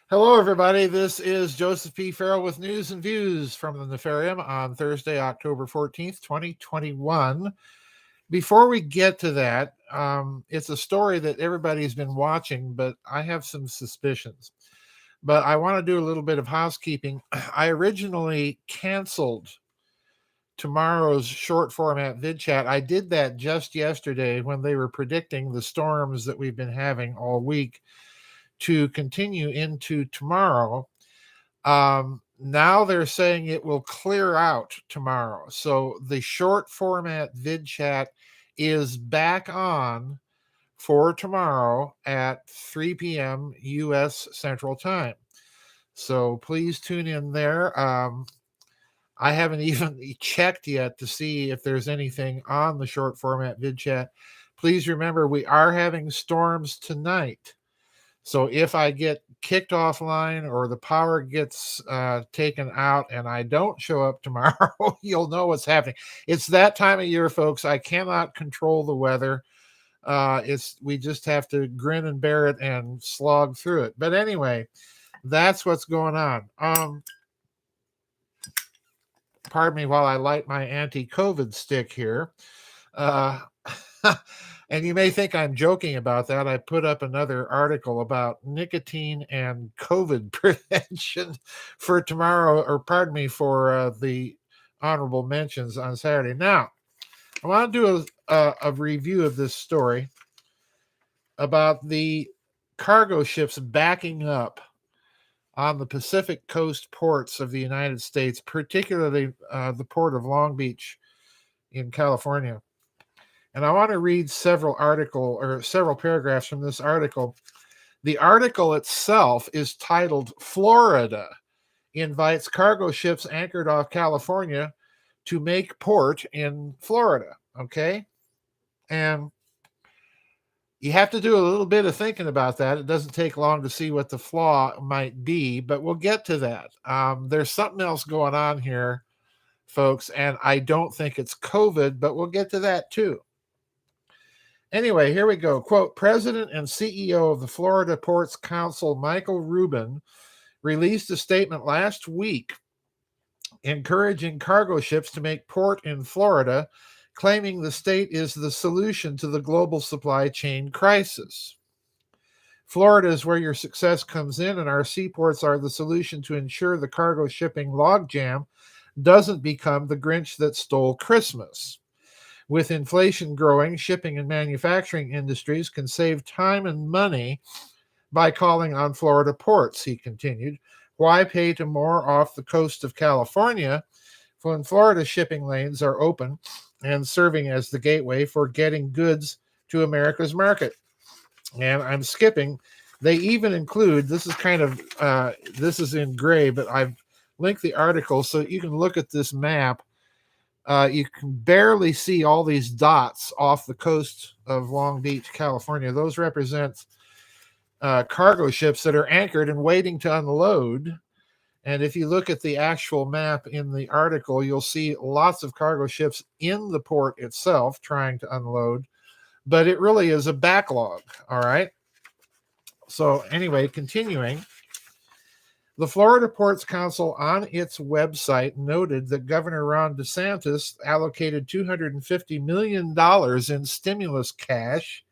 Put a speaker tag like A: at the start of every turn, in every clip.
A: Hello, everybody. This is Joseph P. Farrell with news and views from the Nefarium on Thursday, October 14th, 2021. Before we get to that, it's a story that everybody's been watching, but I have some suspicions. But I want to do a little bit of housekeeping. I originally canceled tomorrow's short format vid chat. I did that just yesterday when they were predicting the storms that we've been having all week to continue into tomorrow. Now they're saying it will clear out tomorrow. So the short format vid chat is back on for tomorrow at 3 p.m. U.S. Central Time. So please tune in there. I haven't even checked yet to see if there's anything on the short format vid chat. Please remember, we are having storms tonight. So if I get kicked offline or the power gets taken out and I don't show up tomorrow, you'll know what's happening. It's that time of year, folks. I cannot control the weather. We just have to grin and bear it and slog through it. But anyway, that's what's going on. Pardon me while I light my anti-COVID stick here. Uh, and you may think I'm joking about that. I put up another article about nicotine and COVID prevention for tomorrow, or pardon me, for the honorable mentions on Saturday. Now, I want to do a review of this story about the cargo ships backing up on the Pacific coast ports of the United States, particularly the port of Long Beach in California. And I want to read several paragraphs from this article. The article itself is titled "Florida Invites Cargo Ships Anchored Off California to Make Port in Florida." Okay? And you have to do a little bit of thinking about that. It doesn't take long to see what the flaw might be, but we'll get to that. There's something else going on here, folks, and I don't think it's COVID, but we'll get to that too. Anyway, here we go. Quote, President and CEO of the Florida Ports Council, Michael Rubin, released a statement last week encouraging cargo ships to make port in Florida, claiming the state is the solution to the global supply chain crisis. Florida is where your success comes in, and our seaports are the solution to ensure the cargo shipping logjam doesn't become the Grinch that stole Christmas. With inflation growing, shipping and manufacturing industries can save time and money by calling on Florida ports, he continued. Why pay to moor off the coast of California when Florida shipping lanes are open and serving as the gateway for getting goods to America's market? And I'm skipping. They even include, this is in gray, but I've linked the article so you can look at this map. You can barely see all these dots off the coast of Long Beach, California. Those represent cargo ships that are anchored and waiting to unload. And if you look at the actual map in the article, you'll see lots of cargo ships in the port itself trying to unload. But it really is a backlog, all right? So anyway, continuing. The Florida Ports Council on its website noted that Governor Ron DeSantis allocated $250 million in stimulus cash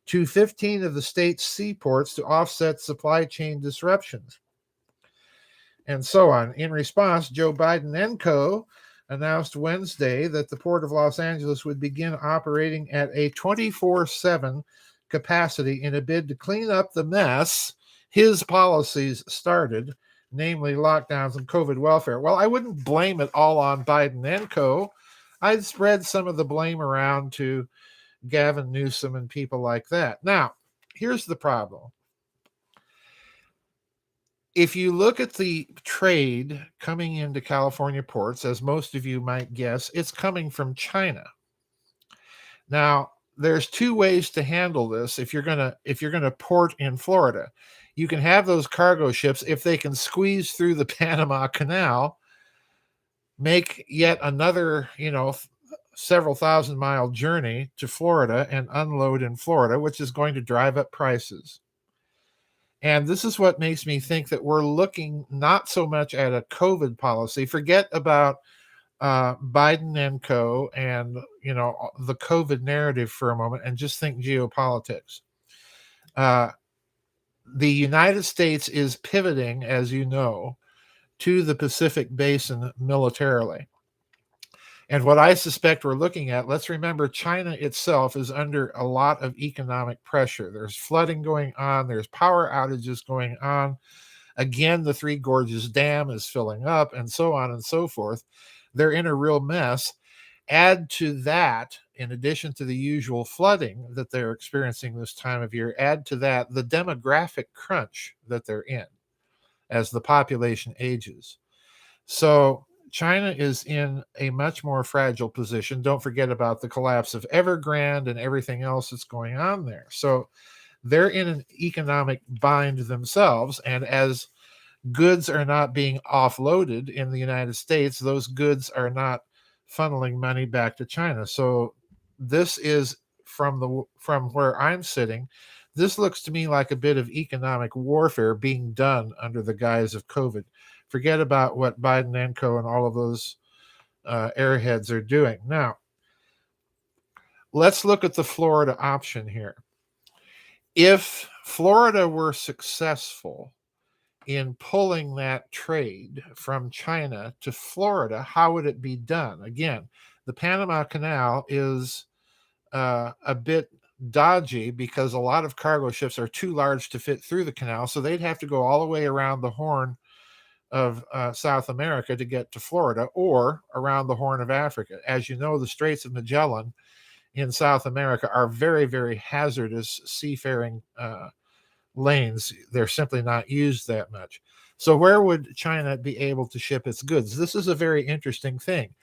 A: to 15 of the state's seaports to offset supply chain disruptions, and so on. In response, Joe Biden and co. announced Wednesday that the Port of Los Angeles would begin operating at a 24/7 capacity in a bid to clean up the mess his policies started, namely lockdowns and COVID welfare. Well, I wouldn't blame it all on Biden and co. I'd spread some of the blame around to Gavin Newsom and people like that. Now, here's the problem. If you look at the trade coming into California ports, as most of you might guess, it's coming from China. Now, there's two ways to handle this if you're gonna port in Florida. You can have those cargo ships, if they can squeeze through the Panama Canal, make yet another, several thousand-mile journey to Florida and unload in Florida, which is going to drive up prices. And this is what makes me think that we're looking not so much at a COVID policy. Forget about Biden and co. and the COVID narrative for a moment, and just think geopolitics. Uh, the United States is pivoting, as you know, to the Pacific Basin militarily. And what I suspect we're looking at, let's remember China itself is under a lot of economic pressure. There's flooding going on, there's power outages going on. Again, the Three Gorges Dam is filling up, and so on and so forth. They're in a real mess. Add to that, in addition to the usual flooding that they're experiencing this time of year, add to that the demographic crunch that they're in as the population ages. So China is in a much more fragile position. Don't forget about the collapse of Evergrande and everything else that's going on there. So they're in an economic bind themselves. And as goods are not being offloaded in the United States, those goods are not funneling money back to China. So this is from where I'm sitting. This looks to me like a bit of economic warfare being done under the guise of COVID. Forget about what Biden and co. and all of those airheads are doing. Now, let's look at the Florida option here. If Florida were successful in pulling that trade from China to Florida, how would it be done? Again, the Panama Canal is a bit dodgy because a lot of cargo ships are too large to fit through the canal, so they'd have to go all the way around the Horn of South America to get to Florida, or around the Horn of Africa. As you know, the Straits of Magellan in South America are very, very hazardous seafaring lanes. They're simply not used that much. So where would China be able to ship its goods? This is a very interesting thing,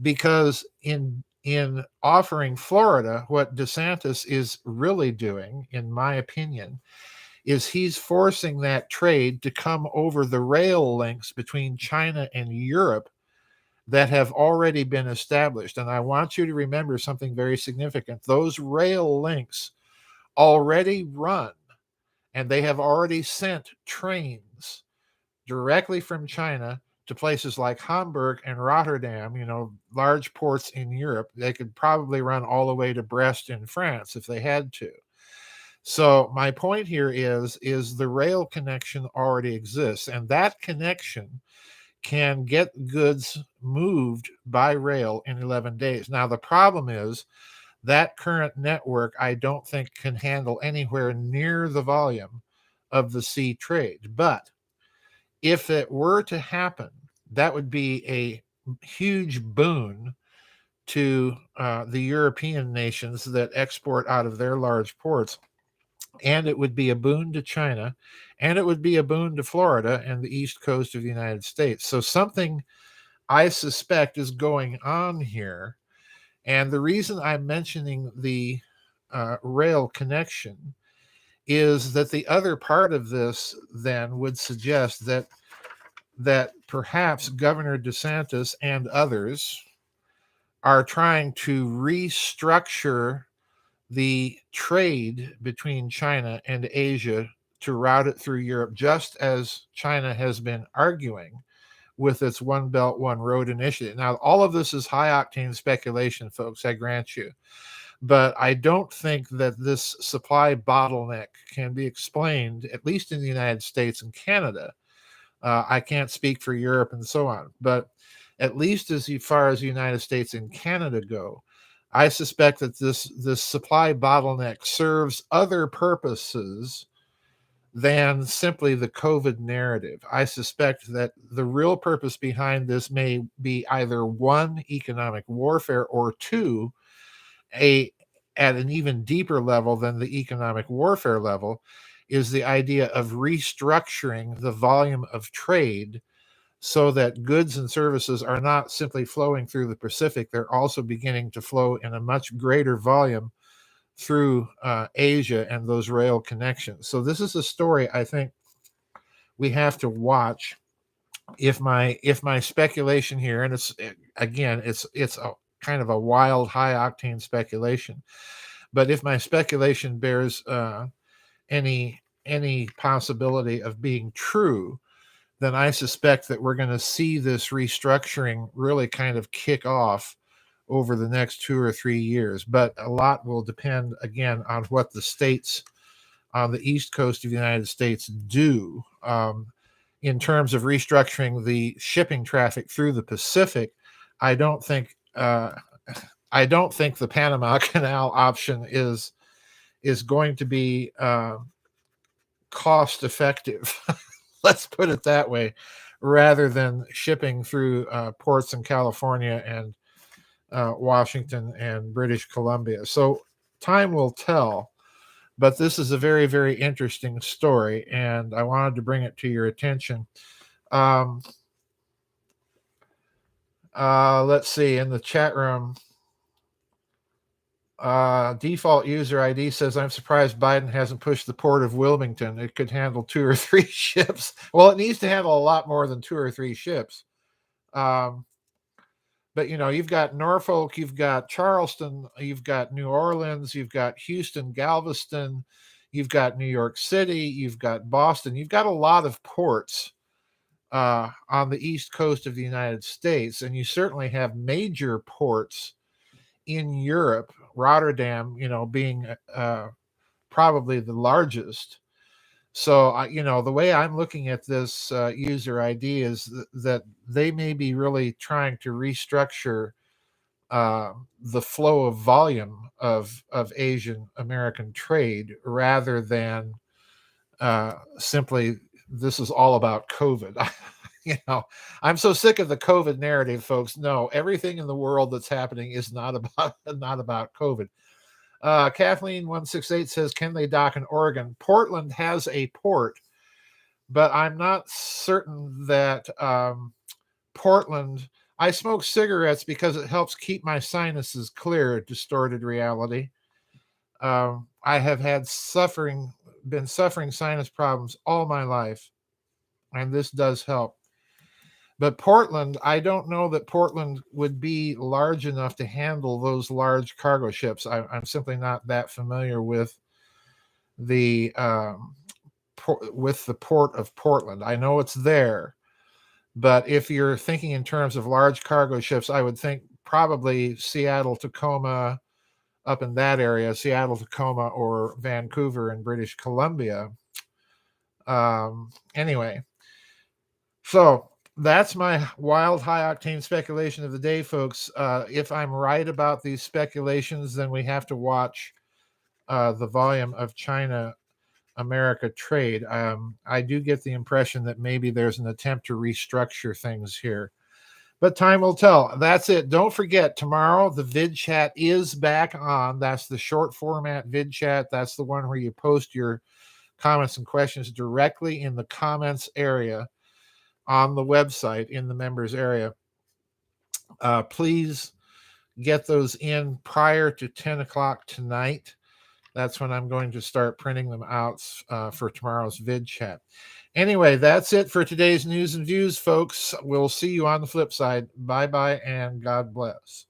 A: because in offering Florida, what DeSantis is really doing, in my opinion, is he's forcing that trade to come over the rail links between China and Europe that have already been established. And I want you to remember something very significant. Those rail links already run, and they have already sent trains directly from China to places like Hamburg and Rotterdam, large ports in Europe. They could probably run all the way to Brest in France if they had to. So my point here is the rail connection already exists, and that connection can get goods moved by rail in 11 days. Now, the problem is that current network, I don't think, can handle anywhere near the volume of the sea trade. But if it were to happen, that would be a huge boon to the European nations that export out of their large ports. And it would be a boon to China, and it would be a boon to Florida and the east coast of the United States. So something I suspect is going on here. And the reason I'm mentioning the rail connection is that the other part of this then would suggest that perhaps Governor DeSantis and others are trying to restructure the trade between China and Asia to route it through Europe, just as China has been arguing with its One Belt, One Road initiative. Now, all of this is high octane speculation, folks, I grant you. But I don't think that this supply bottleneck can be explained, at least in the United States and Canada. I can't speak for Europe and so on, but at least as far as the United States and Canada go, I suspect that this supply bottleneck serves other purposes than simply the COVID narrative. I suspect that the real purpose behind this may be either one, economic warfare, or two, at an even deeper level than the economic warfare level, is the idea of restructuring the volume of trade so that goods and services are not simply flowing through the Pacific, they're also beginning to flow in a much greater volume through Asia and those rail connections. So this is a story I think we have to watch. If my speculation here, and it's a kind of a wild, high octane speculation, but if my speculation bears any any possibility of being true, then I suspect that we're going to see this restructuring really kind of kick off over the next 2 or 3 years. But a lot will depend, again, on what the states on the East Coast of the United States do. In terms of restructuring the shipping traffic through the Pacific, I don't think the Panama Canal option is going to be cost effective. Let's put it that way, rather than shipping through ports in California and Washington and British Columbia. So time will tell. But this is a very, very interesting story, and I wanted to bring it to your attention. Let's see, in the chat room, default user ID says, I'm surprised Biden hasn't pushed the port of Wilmington. It could handle 2 or 3 ships. Well, it needs to handle a lot more than 2 or 3 ships. But, you've got Norfolk, you've got Charleston, you've got New Orleans, you've got Houston, Galveston, you've got New York City, you've got Boston. You've got a lot of ports on the East Coast of the United States, and you certainly have major ports in Europe, Rotterdam, being probably the largest. So, the way I'm looking at this user ID is that they may be really trying to restructure the flow of volume of Asian American trade, rather than simply this is all about COVID. I'm so sick of the COVID narrative, folks. No, everything in the world that's happening is not about COVID. Kathleen 168 says, can they dock in Oregon? Portland has a port, but I'm not certain that Portland. I smoke cigarettes because it helps keep my sinuses clear. Distorted reality. I have been suffering sinus problems all my life, and this does help. But Portland, I don't know that Portland would be large enough to handle those large cargo ships. I'm simply not that familiar with the port of Portland. I know it's there, but if you're thinking in terms of large cargo ships, I would think probably Seattle, Tacoma, up in that area, Seattle, Tacoma, or Vancouver in British Columbia. Anyway, so that's my wild high octane speculation of the day, folks. If I'm right about these speculations, then we have to watch the volume of China America trade. I do get the impression that maybe there's an attempt to restructure things here, but time will tell. That's it. Don't forget, tomorrow the vid chat is back on. That's the short format vid chat. That's the one where you post your comments and questions directly in the comments area on the website in the members area. Please get those in prior to 10 o'clock tonight. That's when I'm going to start printing them out for tomorrow's vid chat. Anyway, that's it for today's news and views, folks. We'll see you on the flip side. Bye-bye, and God bless.